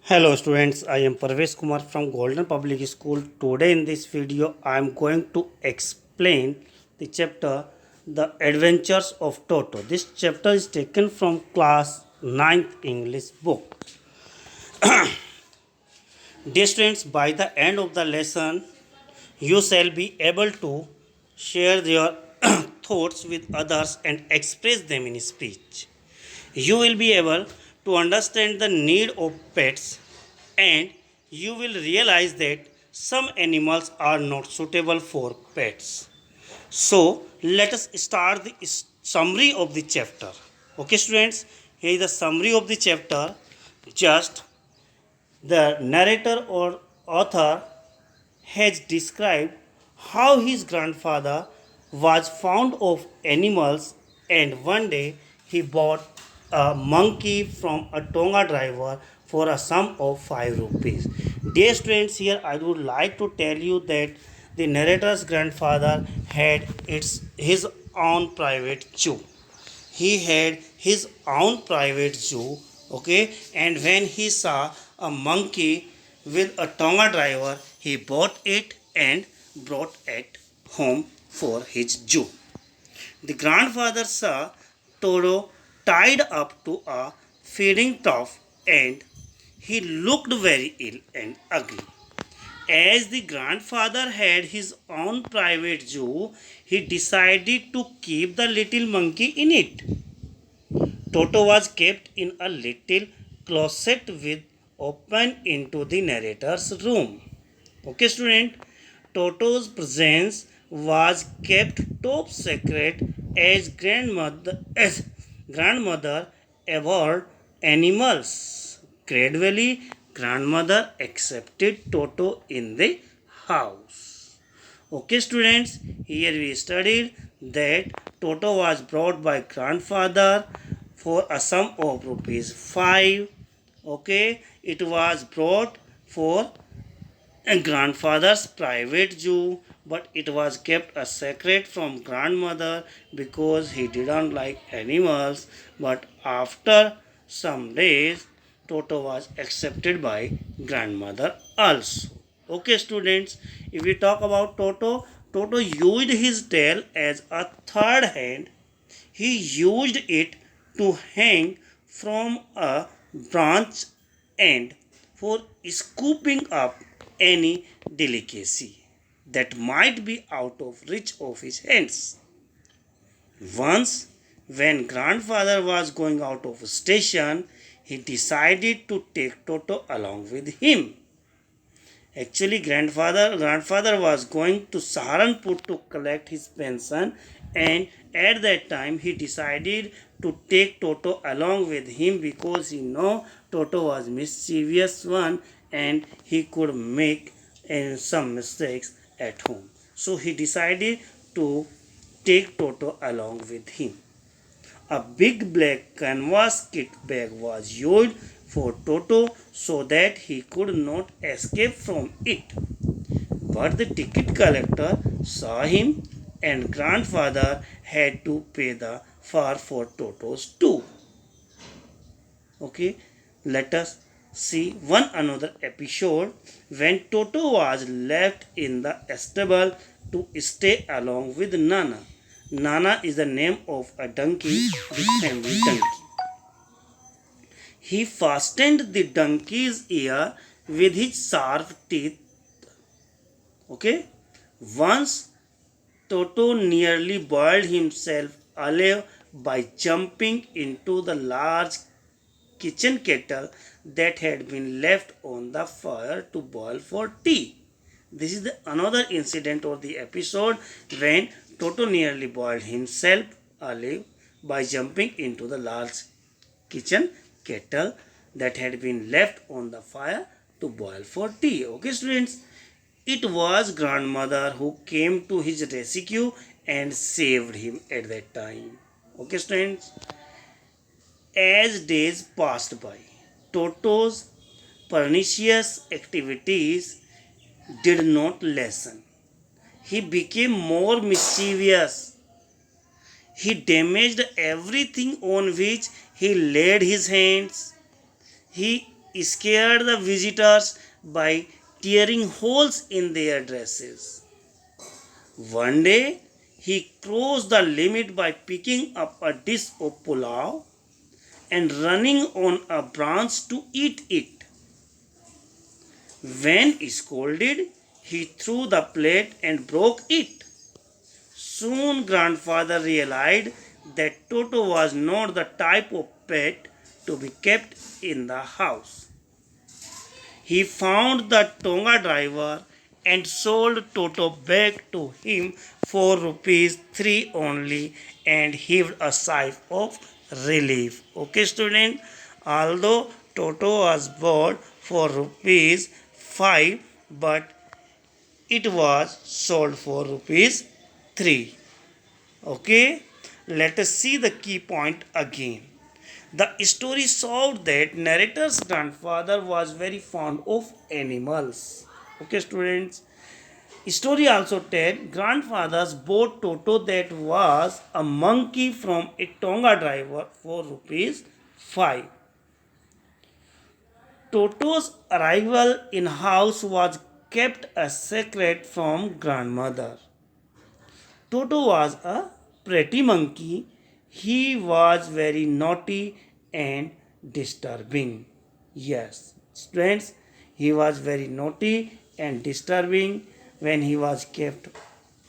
Hello students, I am Parvesh Kumar from Golden Public School. Today in this video I am going to explain the chapter The Adventures of Toto. This chapter is taken from class 9th English book. Dear students, by the end of the lesson you shall be able to share your thoughts with others and express them in speech. You will be able to understand the need of pets and you will realize that some animals are not suitable for pets. So, let us start the summary of the chapter. Okay, students, here is the summary of the chapter. Just the narrator or author has described how his grandfather was fond of animals and one day he bought a monkey from a Tonga driver for a sum of 5 rupees. Dear students, here I would like to tell you that the narrator's grandfather had his own private zoo. He had his own private zoo, okay, and when he saw a monkey with a Tonga driver, he bought it and brought it home for his zoo. The grandfather saw Toro tied up to a feeding trough and he looked very ill and ugly. As the grandfather had his own private zoo, he decided to keep the little monkey in it. Toto was kept in a little closet with open into the narrator's room. Okay, student. Toto's presence was kept top secret as grandmother abhorred animals. Gradually, grandmother accepted Toto in the house. Okay, students, here we studied that Toto was brought by grandfather for a sum of rupees 5. Okay, it was brought for a grandfather's private zoo, but it was kept a secret from grandmother because he didn't like animals. But after some days, Toto was accepted by grandmother also. Okay, students, if we talk about Toto, Toto used his tail as a third hand. He used it to hang from a branch and for scooping up any delicacy that might be out of reach of his hands. Once, when grandfather was going out of station, he decided to take Toto along with him. Actually, grandfather was going to Saharanpur to collect his pension, and at that time he decided to take Toto along with him because he know Toto was mischievous one and he could make some mistakes at home. So he decided to take Toto along with him. A big black canvas kit bag was used for Toto so that he could not escape from it. But the ticket collector saw him and grandfather had to pay the fare for Toto's too. Okay, let us see one another episode when Toto was left in the stable to stay along with Nana. Nana is the name of a donkey, the family donkey. He fastened the donkey's ear with his sharp teeth. Okay? Once Toto nearly boiled himself alive by jumping into the large kitchen kettle that had been left on the fire to boil for tea. This is another incident of the episode when Toto nearly boiled himself alive by jumping into the large kitchen kettle that had been left on the fire to boil for tea. Okay, students, it was grandmother who came to his rescue and saved him at that time. Okay, students, as days passed by, Toto's pernicious activities did not lessen. He became more mischievous. He damaged everything on which he laid his hands. He scared the visitors by tearing holes in their dresses. One day, he crossed the limit by picking up a dish of pulao and running on a branch to eat it. When scolded, he threw the plate and broke it. Soon grandfather realized that Toto was not the type of pet to be kept in the house. He found the Tonga driver and sold Toto back to him for rupees 3 only and heaved a sigh of relief. Okay, student. Although Toto was bought for rupees 5, but it was sold for rupees 3. Okay, let us see the key point again. The story showed that narrator's grandfather was very fond of animals. Okay, students. Story also tell grandfathers bought Toto that was a monkey from a Tonga driver for rupees 5. Toto's arrival in house was kept a secret from grandmother. Toto was a pretty monkey. He was very naughty and disturbing. Yes, students, he was very naughty and disturbing. When he was kept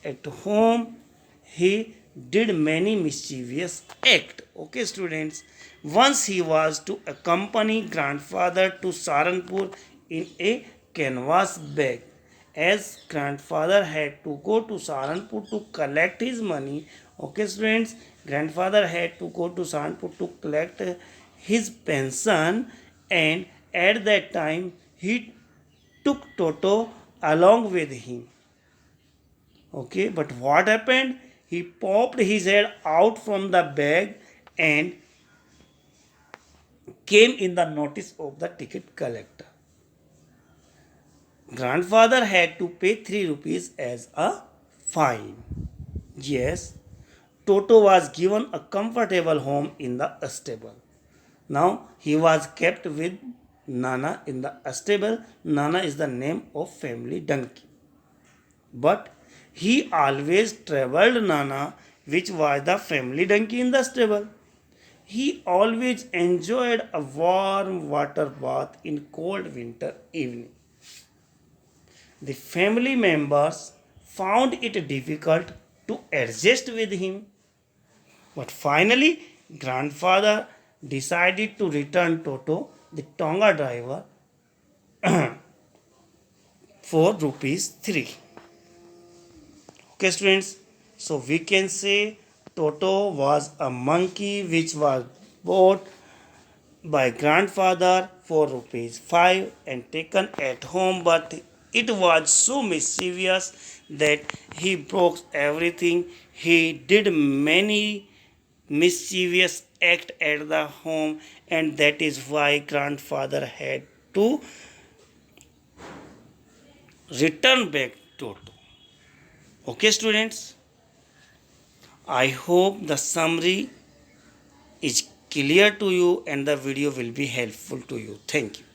at home, he did many mischievous acts. Okay, students. Once he was to accompany grandfather to Saranpur in a canvas bag. As grandfather had to go to Saranpur to collect his money. Okay, students, grandfather had to go to Saranpur to collect his pension, and at that time he took Toto along with him. Okay, but what happened? He popped his head out from the bag and came in the notice of the ticket collector. Grandfather had to pay 3 rupees as a fine. Yes, Toto was given a comfortable home in the stable. Now he was kept with Nana in the stable. Nana is the name of family donkey. But he always traveled Nana, which was the family donkey in the stable. He always enjoyed a warm water bath in cold winter evening. The family members found it difficult to adjust with him, but finally grandfather decided to return Toto, the Tonga driver, for rupees 3. Okay, students, so we can say Toto was a monkey which was bought by grandfather for rupees 5 and taken at home, but it was so mischievous that he broke everything. He did many mischievous acts at the home, and that is why grandfather had to return back Toto. Okay, students, I hope the summary is clear to you and the video will be helpful to you. Thank you.